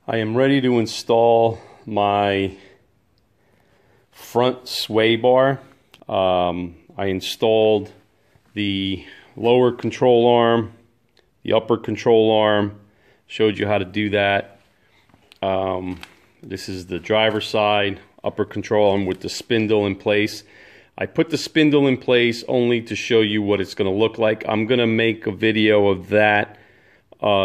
I am ready to install my front sway bar. I installed the lower control arm, the upper control arm, showed you how to do that. This is the driver's side, upper control arm with the spindle in place. I put the spindle in place only to show you what it's going to look like. I'm going to make a video of that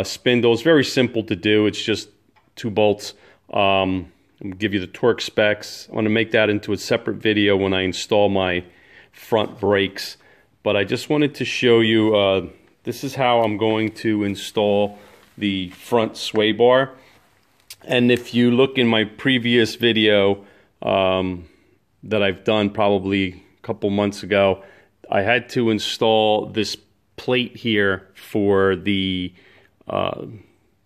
spindle. It's very simple to do. It's just 2 bolts. I'm going to give you the torque specs. I'm going to make that into a separate video when I install my front brakes. But I just wanted to show you, this is how I'm going to install the front sway bar. And if you look in my previous video that I've done probably a couple months ago, I had to install this plate here for the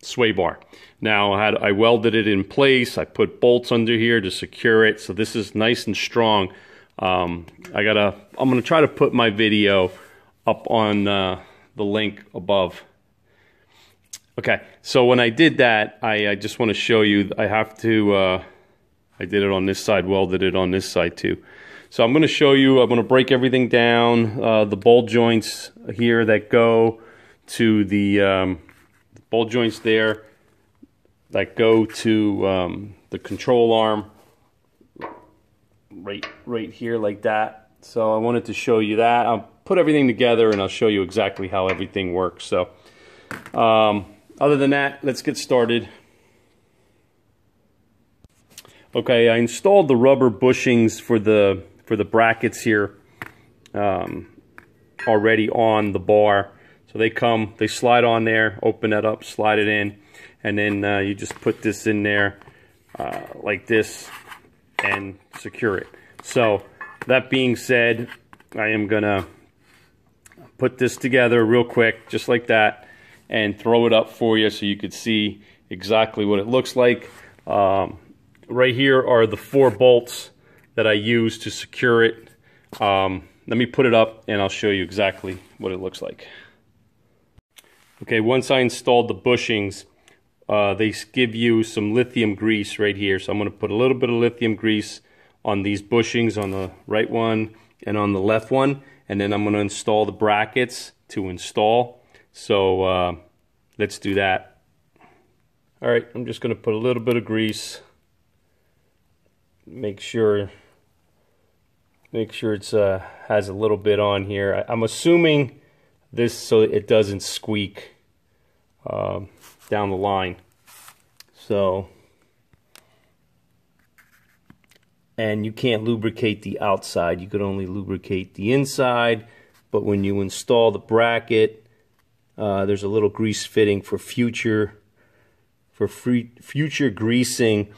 sway bar. Now I welded it in place. I put bolts under here to secure it, so this is nice and strong. I'm gonna try to put my video up on the link above. Okay, so when I did that, I just want to show you. I did it on this side, welded it on this side too. So I'm going to show you. I'm going to break everything down. The bolt joints here that go to the bolt joints there that go to the control arm right here like that. So I wanted to show you that. I'll put everything together and I'll show you exactly how everything works. So other than that, let's get started. Okay, I installed the rubber bushings for the brackets here already on the bar. So they slide on there, open that up, slide it in, and then you just put this in there like this and secure it. So that being said, I am gonna put this together real quick, just like that, and throw it up for you so you could see exactly what it looks like. Right here are the 4 bolts that I use to secure it. Let me put it up and I'll show you exactly what it looks like. Okay, once I installed the bushings, they give you some lithium grease right here. So I'm going to put a little bit of lithium grease on these bushings, on the right one and on the left one. And then I'm going to install the brackets to install. So let's do that. All right, I'm just going to put a little bit of grease. Make sure it's has a little bit on here. I'm assuming this so it doesn't squeak down the line. So, and you can't lubricate the outside. You could only lubricate the inside. But when you install the bracket, there's a little grease fitting for future greasing.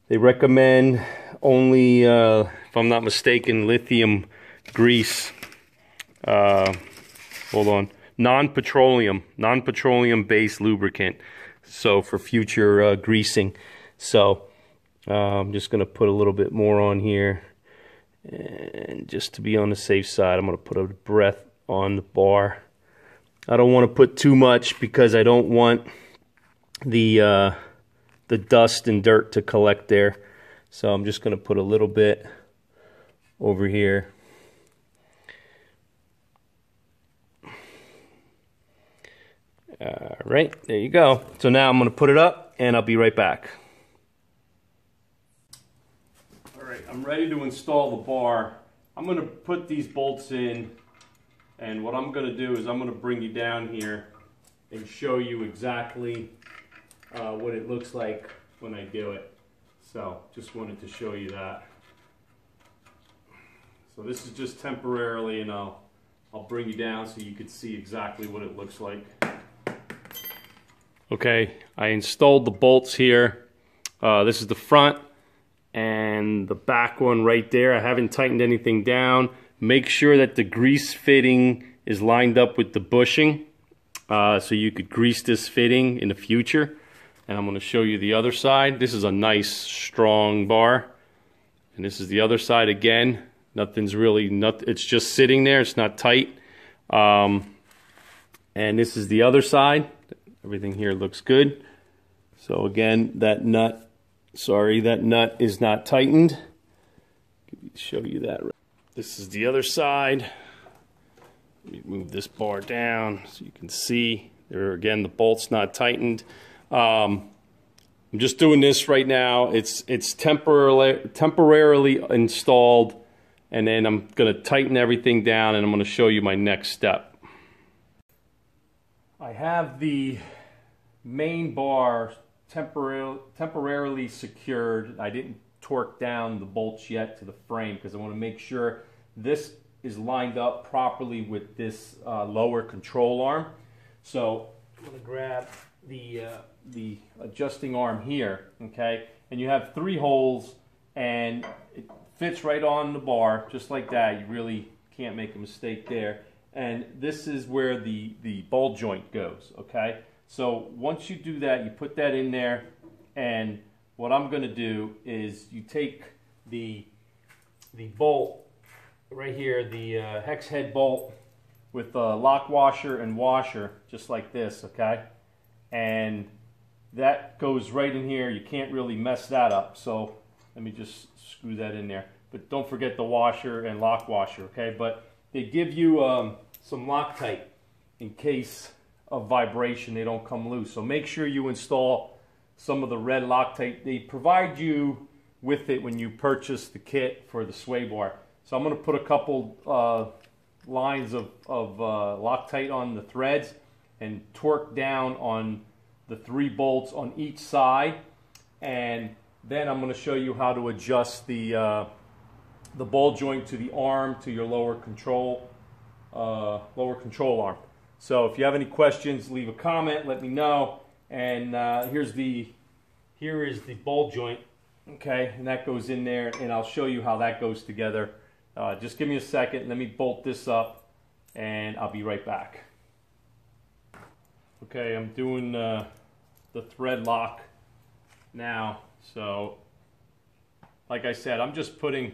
They recommend only, if I'm not mistaken, lithium grease. Hold on, non-petroleum based lubricant. So for future greasing. So I'm just going to put a little bit more on here, and just to be on the safe side, I'm going to put a breath on the bar. I don't want to put too much because I don't want the dust and dirt to collect there. So I'm just going to put a little bit over here. All right, there you go. So now I'm going to put it up and I'll be right back. All right, I'm ready to install the bar. I'm going to put these bolts in, and what I'm going to do is I'm going to bring you down here and show you exactly what it looks like when I do it. So just wanted to show you that. So this is just temporarily, and I'll bring you down so you can see exactly what it looks like. Okay, I installed the bolts here. This is the front and the back one right there. I haven't tightened anything down. Make sure that the grease fitting is lined up with the bushing so you could grease this fitting in the future. And I'm going to show you the other side. This is a nice strong bar, and this is the other side again. Nothing's really, it's just sitting there, it's not tight. And this is the other side. Everything here looks good. So again, that nut is not tightened. Show you that. This is the other side. Let me move this bar down so you can see. There again, the bolt's not tightened. I'm just doing this right now. It's temporarily installed, and then I'm going to tighten everything down, and I'm going to show you my next step. I have the main bar temporarily secured. I didn't torque down the bolts yet to the frame because I want to make sure this is lined up properly with this lower control arm. So I'm going to grab the adjusting arm here, okay? And you have 3 holes, and it fits right on the bar, just like that. You really can't make a mistake there. And this is where the ball joint goes, okay? So once you do that, you put that in there, and what I'm going to do is you take the bolt right here, the hex head bolt with a lock washer and washer, just like this, okay? And that goes right in here. You can't really mess that up, so let me just screw that in there. But don't forget the washer and lock washer, okay? But they give you some Loctite in case of vibration, they don't come loose. So make sure you install some of the red Loctite. They provide you with it when you purchase the kit for the sway bar. So I'm going to put a couple lines of Loctite on the threads and torque down on the 3 bolts on each side, and then I'm going to show you how to adjust the ball joint to the arm, to your lower control arm. So if you have any questions, leave a comment, let me know. And here is the ball joint, okay, and that goes in there, and I'll show you how that goes together. Just give me a second, let me bolt this up, and I'll be right back. Okay, I'm doing the thread lock now. So, like I said, I'm just putting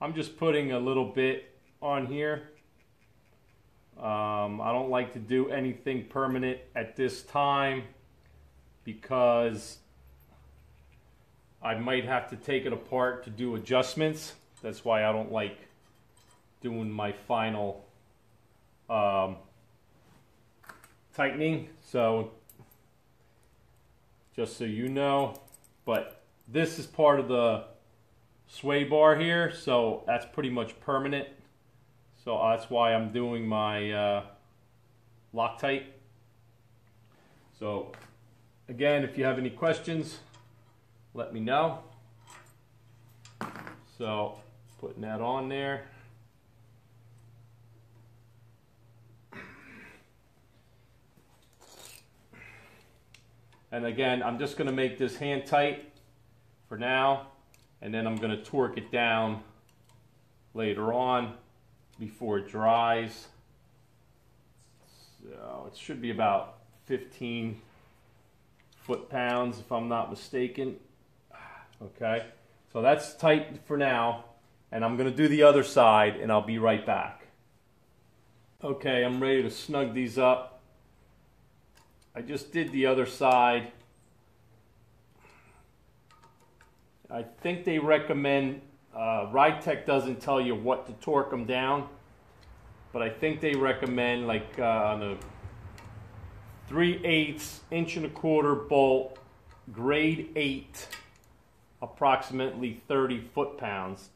a little bit on here. I don't like to do anything permanent at this time because I might have to take it apart to do adjustments. That's why I don't like doing my final tightening. So just so you know, but this is part of the sway bar here, so that's pretty much permanent. So that's why I'm doing my Loctite. So again, if you have any questions, let me know. So putting that on there. And again, I'm just going to make this hand tight for now, and then I'm going to torque it down later on before it dries. So it should be about 15 foot-pounds if I'm not mistaken. Okay, so that's tight for now, and I'm going to do the other side, and I'll be right back. Okay, I'm ready to snug these up. I just did the other side. I think they recommend, Ridetech doesn't tell you what to torque them down, but I think they recommend like on a 3/8 inch and a quarter bolt, grade 8, approximately 30 foot-pounds.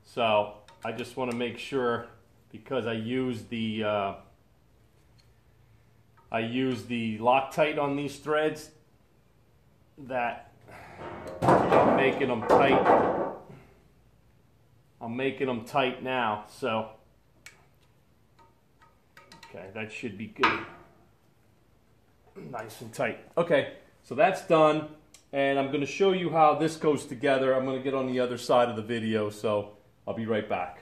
So I just want to make sure, because I use the Loctite on these threads, that I'm making them tight. I'm making them tight now, so okay, that should be good. Nice and tight. Okay, so that's done, and I'm going to show you how this goes together. I'm going to get on the other side of the video, so I'll be right back.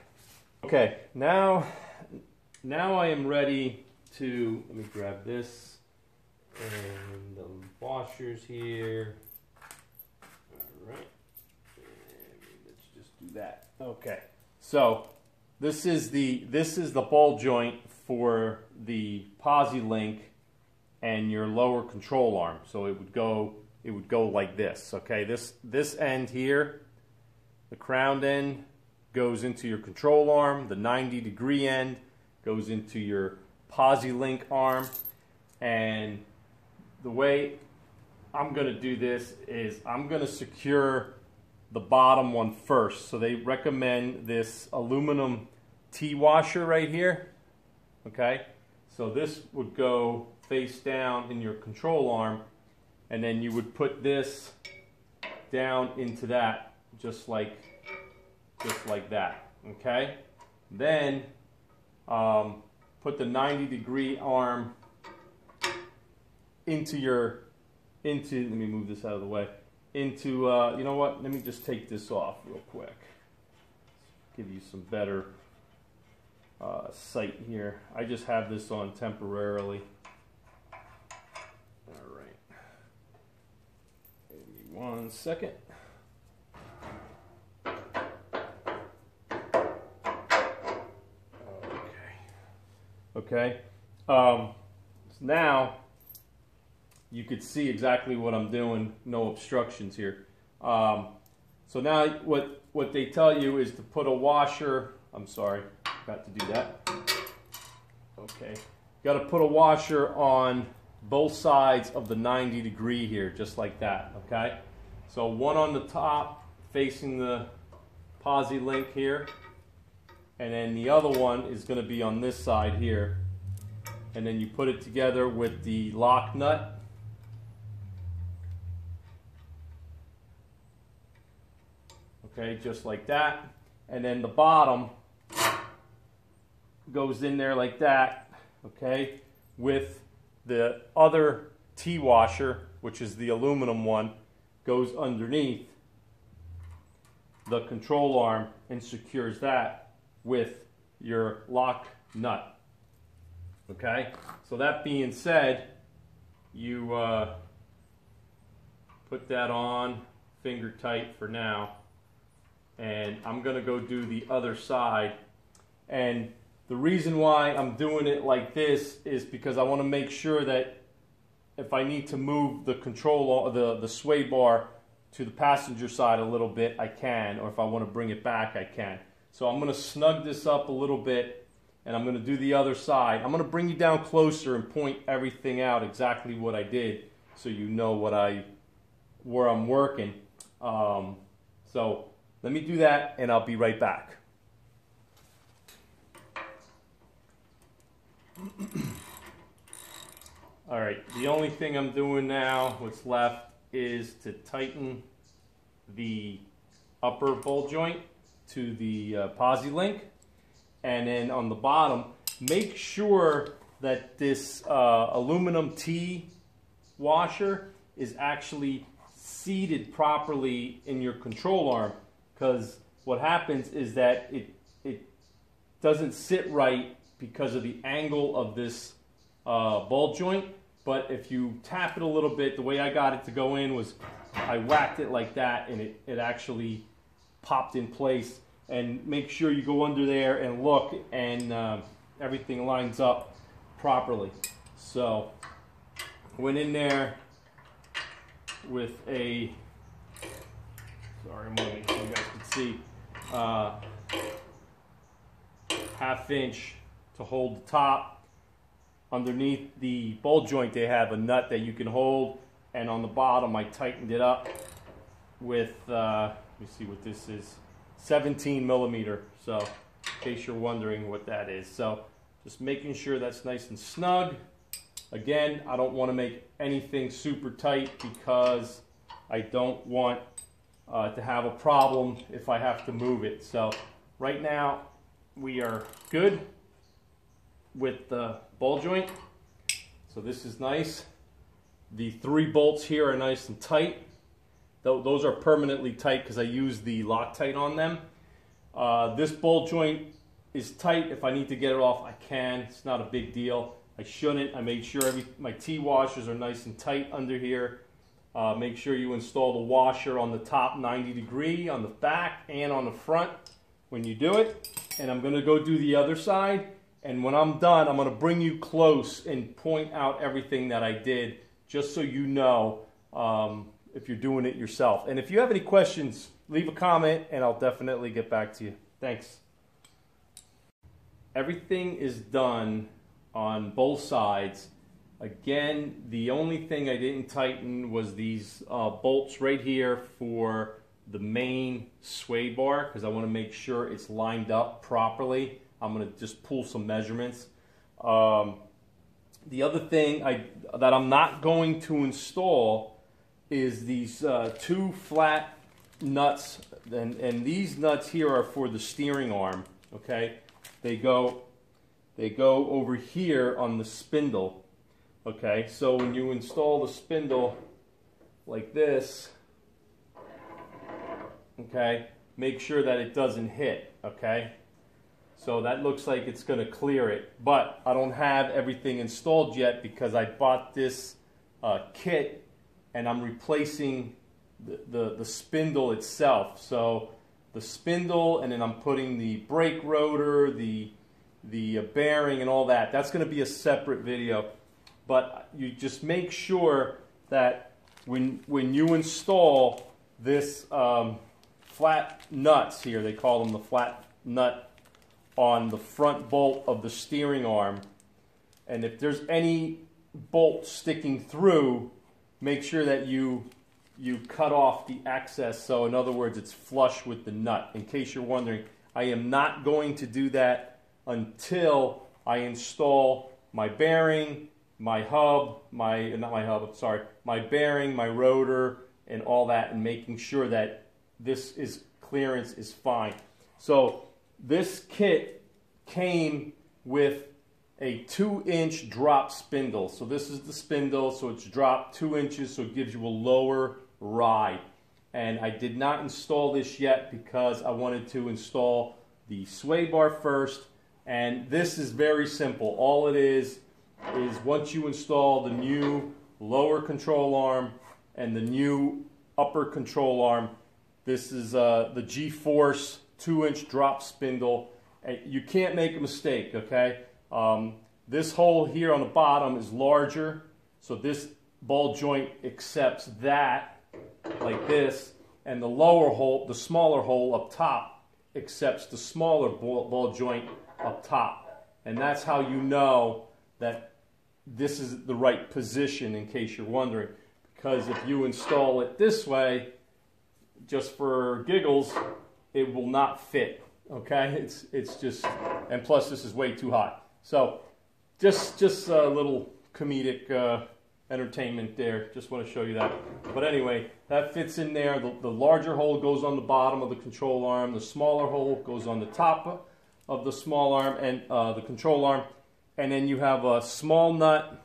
Okay, now I am ready to, let me grab this, and the washers here. Alright, let's just do that. Okay, so this is the ball joint for the Posi Link, and your lower control arm. So it would go like this. Okay, this end here, the crowned end, goes into your control arm. The 90-degree end goes into your PosiLink arm. And the way I'm going to do this is I'm going to secure the bottom one first. So they recommend this aluminum T-washer right here. Okay, so this would go face down in your control arm, and then you would put this down into that, just like that. Okay, then put the 90-degree arm into let me move this out of the way, into you know what, let me just take this off real quick, give you some better sight here. I just have this on temporarily. All right, give me 1 second. Okay, so now you could see exactly what I'm doing, no obstructions here. So now what they tell you is to put a washer, I'm sorry, got to do that. Okay, got to put a washer on both sides of the 90-degree here, just like that, okay? So one on the top facing the PosiLink here, and then the other one is going to be on this side here. And then you put it together with the lock nut. Okay, just like that. And then the bottom goes in there like that, okay, with the other T-washer, which is the aluminum one, goes underneath the control arm and secures that with your lock nut. Okay, so that being said, you put that on finger tight for now, and I'm gonna go do the other side. And the reason why I'm doing it like this is because I want to make sure that if I need to move the control, the sway bar to the passenger side a little bit, I can, or if I want to bring it back, I can. So I'm going to snug this up a little bit, and I'm going to do the other side. I'm going to bring you down closer and point everything out exactly what I did, so you know where I'm working. So let me do that, and I'll be right back. All right, the only thing I'm doing now, what's left, is to tighten the upper bolt joint to the PosiLink, and then on the bottom, make sure that this aluminum T washer is actually seated properly in your control arm, because what happens is that it doesn't sit right because of the angle of this bolt joint. But if you tap it a little bit, the way I got it to go in was I whacked it like that, and it actually popped in place. And make sure you go under there and look, and everything lines up properly. So went in there with a, sorry, I'm moving so you guys can see, 1/2 inch to hold the top. Underneath the bolt joint they have a nut that you can hold, and on the bottom I tightened it up with, let me see what this is, 17 millimeter, so in case you're wondering what that is. So just making sure that's nice and snug. Again, I don't want to make anything super tight because I don't want to have a problem if I have to move it. So right now we are good with the ball joint. So this is nice. The 3 bolts here are nice and tight. Those are permanently tight because I use the Loctite on them. This bolt joint is tight. If I need to get it off, I can. It's not a big deal. I shouldn't. I made sure my T-washers are nice and tight under here. Make sure you install the washer on the top 90 degree, on the back and on the front when you do it. And I'm going to go do the other side. And when I'm done, I'm going to bring you close and point out everything that I did, just so you know if you're doing it yourself. And if you have any questions, leave a comment and I'll definitely get back to you. Thanks. Everything is done on both sides. Again, the only thing I didn't tighten was these bolts right here for the main sway bar, because I want to make sure it's lined up properly. I'm going to just pull some measurements. The other thing that I'm not going to install is these two flat nuts, and these nuts here are for the steering arm. Okay, they go over here on the spindle. Okay, so when you install the spindle like this, okay, make sure that it doesn't hit. Okay, so that looks like it's going to clear it, but I don't have everything installed yet because I bought this kit and I'm replacing the spindle itself. So the spindle, and then I'm putting the brake rotor, the bearing and all that. That's going to be a separate video. But you just make sure that when you install this flat nuts here, they call them the flat nut, on the front bolt of the steering arm, and if there's any bolt sticking through, make sure that you cut off the excess, so in other words it's flush with the nut. In case you're wondering, I am not going to do that until I install my bearing, my hub, my bearing, my rotor, and all that, and making sure that this clearance is fine. So this kit came with a 2-inch drop spindle. So this is the spindle, so it's dropped 2 inches, so it gives you a lower ride. And I did not install this yet because I wanted to install the sway bar first. And this is very simple. All it is once you install the new lower control arm and the new upper control arm, this is the G-Force 2-inch drop spindle. You can't make a mistake, okay? This hole here on the bottom is larger, so this ball joint accepts that like this, and the lower hole, the smaller hole up top, accepts the smaller ball joint up top. And that's how you know that this is the right position, in case you're wondering. Because if you install it this way, just for giggles, it will not fit. Okay, it's just, and plus this is way too hot. So just a little comedic entertainment there. Just want to show you that. But anyway, that fits in there. The larger hole goes on the bottom of the control arm. The smaller hole goes on the top of the small arm and the control arm. And then you have a small nut,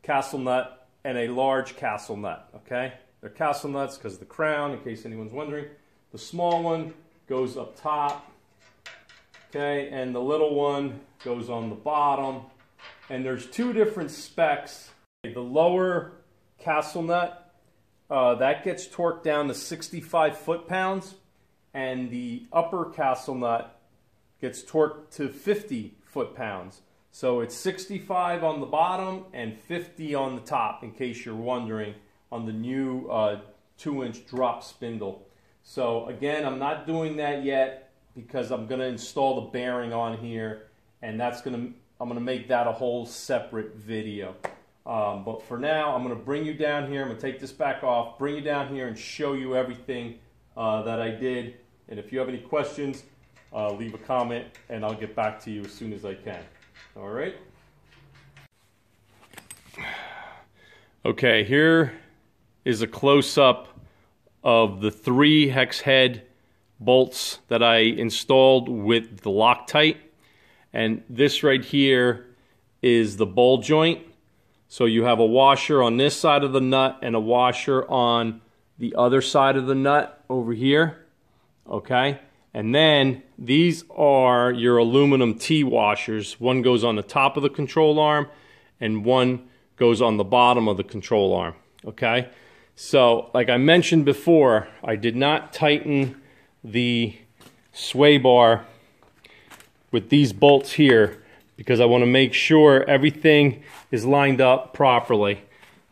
castle nut, and a large castle nut. Okay, they're castle nuts because of the crown, in case anyone's wondering. The small one goes up top, okay, and the little one goes on the bottom. And there's two different specs. The lower castle nut, that gets torqued down to 65 foot-pounds, and the upper castle nut gets torqued to 50 foot-pounds. So it's 65 on the bottom and 50 on the top, in case you're wondering, on the new 2-inch drop spindle. So again, I'm not doing that yet because I'm going to install the bearing on here, and I'm going to make that a whole separate video. But for now, I'm going to bring you down here. I'm going to take this back off, bring you down here, and show you everything that I did. And if you have any questions, leave a comment, and I'll get back to you as soon as I can. All right? Okay, here is a close-up of the 3 hex head bolts that I installed with the Loctite. And this right here is the ball joint. So you have a washer on this side of the nut and a washer on the other side of the nut over here. Okay? And then these are your aluminum T-washers. One goes on the top of the control arm and one goes on the bottom of the control arm. Okay? So, like I mentioned before, I did not tighten the sway bar with these bolts here because I want to make sure everything is lined up properly.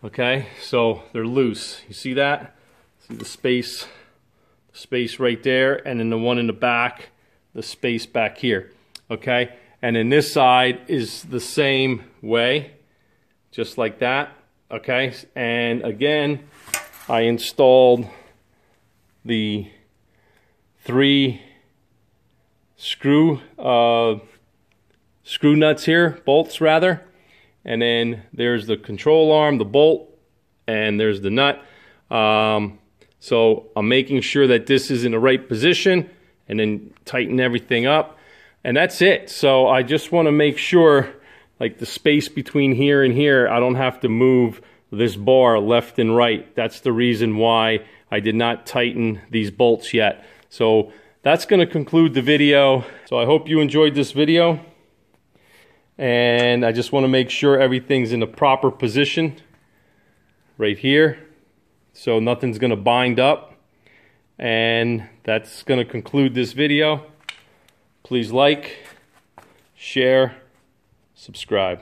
Okay, so they're loose. You see that? See the space right there, and then the one in the back, the space back here. Okay, and then this side is the same way, just like that. Okay, and again, I installed the 3 screw nuts here, bolts rather, and then there's the control arm, the bolt, and there's the nut. So I'm making sure that this is in the right position, and then tighten everything up, and that's it. So I just want to make sure, like the space between here and here, I don't have to move this bar left and right. That's the reason why I did not tighten these bolts yet. So that's going to conclude the video. So I hope you enjoyed this video, and I just want to make sure everything's in the proper position right here, so nothing's going to bind up. And that's going to conclude this video. Please like, share, subscribe.